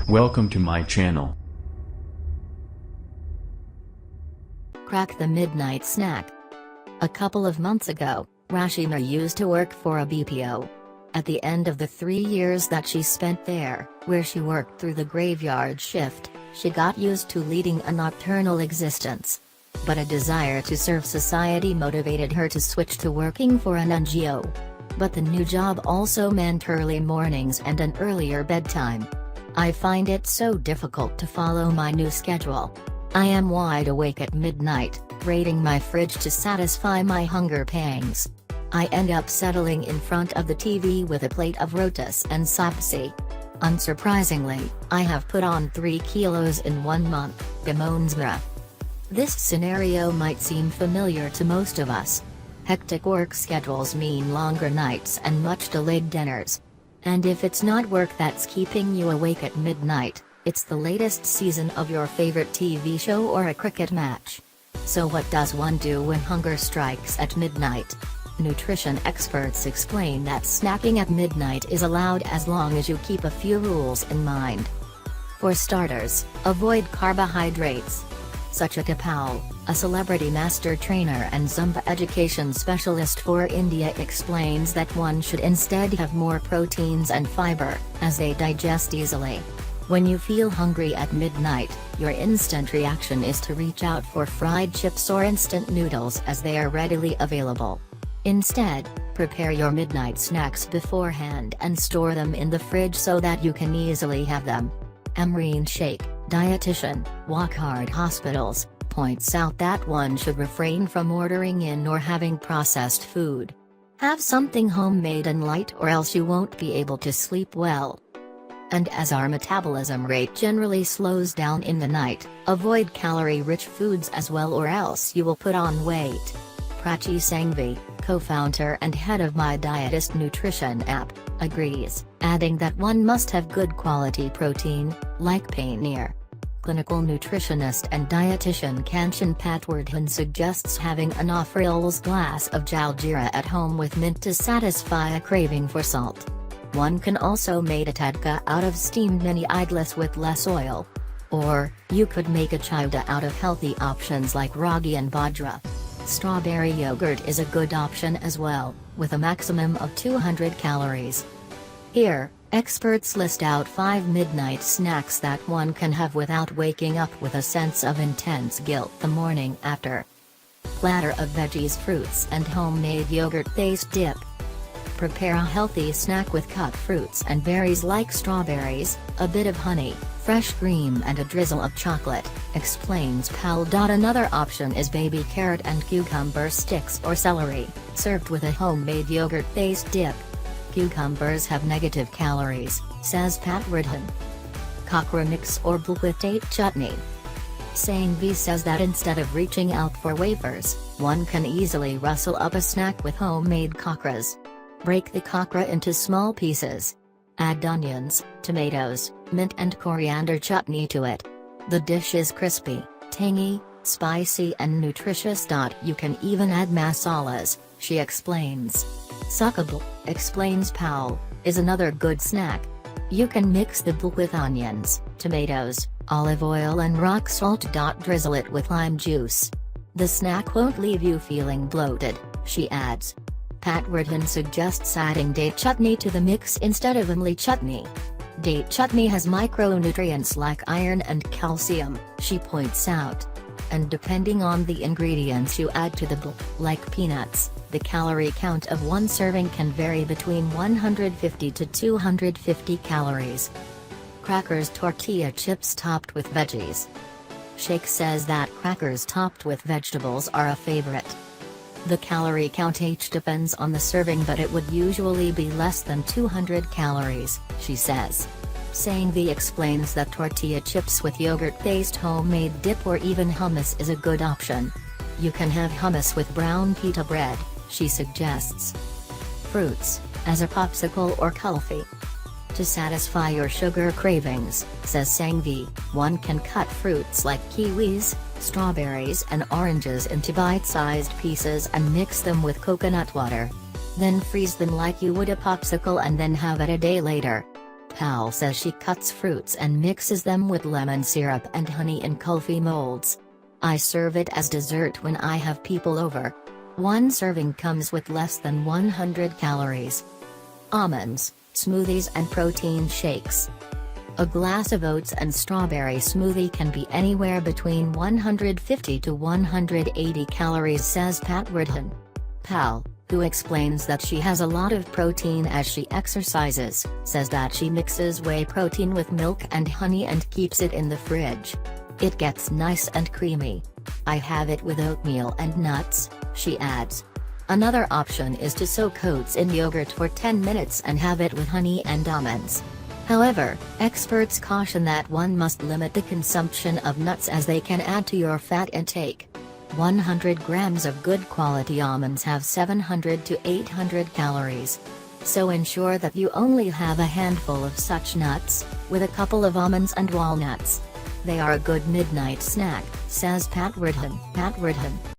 Welcome to my channel. Crack the midnight snack. A couple of months ago, Rashi Mehra used to work for a BPO. At the end of the 3 years that she spent there, where she worked through the graveyard shift, she got used to leading a nocturnal existence. But a desire to serve society motivated her to switch to working for an NGO. But the new job also meant early mornings and an earlier bedtime. I find it so difficult to follow my new schedule. I am wide awake at midnight, raiding my fridge to satisfy my hunger pangs. I end up settling in front of the TV with a plate of rotis and sapsi. Unsurprisingly, I have put on 3 kilos in 1 month, bemoans Mehra. This scenario might seem familiar to most of us. Hectic work schedules mean longer nights and much delayed dinners. And if it's not work that's keeping you awake at midnight, it's the latest season of your favorite TV show or a cricket match. So what does one do when hunger strikes at midnight? Nutrition experts explain that snacking at midnight is allowed as long as you keep a few rules in mind. For starters, avoid carbohydrates. Suchita Paul, a celebrity master trainer and Zumba education specialist for India, explains that one should instead have more proteins and fiber, as they digest easily. When you feel hungry at midnight, your instant reaction is to reach out for fried chips or instant noodles as they are readily available. Instead, prepare your midnight snacks beforehand and store them in the fridge so that you can easily have them. Amreen Sheikh, dietitian, Wockhardt Hospitals, points out that one should refrain from ordering in or having processed food. Have something homemade and light or else you won't be able to sleep well. And as our metabolism rate generally slows down in the night, avoid calorie-rich foods as well or else you will put on weight. Prachi Sangvi, co-founder and head of My Dietist Nutrition app, agrees, adding that one must have good quality protein, like paneer. Clinical nutritionist and dietitian Kanchan Patwardhan suggests having an Ofriol's glass of jaljeera at home with mint to satisfy a craving for salt. One can also make a tadka out of steamed mini idlis with less oil. Or, you could make a chivda out of healthy options like ragi and bajra. Strawberry yogurt is a good option as well, with a maximum of 200 calories. Here, experts list out 5 midnight snacks that one can have without waking up with a sense of intense guilt the morning after. Platter of veggies, fruits and homemade yogurt-based dip. Prepare a healthy snack with cut fruits and berries like strawberries, a bit of honey, fresh cream and a drizzle of chocolate, explains Pal. Another option is baby carrot and cucumber sticks or celery, served with a homemade yogurt-based dip. Cucumbers have negative calories, says Patwardhan. Kakra mix or blue with date chutney. Sangvi says that instead of reaching out for wafers, one can easily rustle up a snack with homemade kakras. Break the kakra into small pieces. Add onions, tomatoes, mint and coriander chutney to it. The dish is crispy, tangy, spicy and nutritious. You can even add masalas, she explains. Suckable, explains Paul, is another good snack. You can mix the bul with onions, tomatoes, olive oil and rock salt. Drizzle it with lime juice. The snack won't leave you feeling bloated, she adds. Patwardhan suggests adding date chutney to the mix instead of imli chutney. Date chutney has micronutrients like iron and calcium, she points out. And depending on the ingredients you add to the bul, like peanuts, the calorie count of one serving can vary between 150 to 250 calories. Crackers, tortilla chips topped with veggies. Sheikh says that crackers topped with vegetables are a favorite. The calorie count each depends on the serving, but it would usually be less than 200 calories, she says. Sangvi explains that tortilla chips with yogurt-based homemade dip or even hummus is a good option. You can have hummus with brown pita bread, she suggests. Fruits, as a popsicle or kulfi. To satisfy your sugar cravings, says Sangvi, one can cut fruits like kiwis, strawberries and oranges into bite-sized pieces and mix them with coconut water. Then freeze them like you would a popsicle and then have it a day later. Pal says she cuts fruits and mixes them with lemon syrup and honey in kulfi molds. I serve it as dessert when I have people over. One serving comes with less than 100 calories. Almonds, smoothies and protein shakes. A glass of oats and strawberry smoothie can be anywhere between 150 to 180 calories, says Pat Ridhan. Pal, who explains that she has a lot of protein as she exercises, says that she mixes whey protein with milk and honey and keeps it in the fridge. It gets nice and creamy. I have it with oatmeal and nuts, she adds. Another option is to soak oats in yogurt for 10 minutes and have it with honey and almonds. However, experts caution that one must limit the consumption of nuts as they can add to your fat intake. 100 grams of good quality almonds have 700 to 800 calories. So ensure that you only have a handful of such nuts, with a couple of almonds and walnuts. They are a good midnight snack, says Pat Ridhan.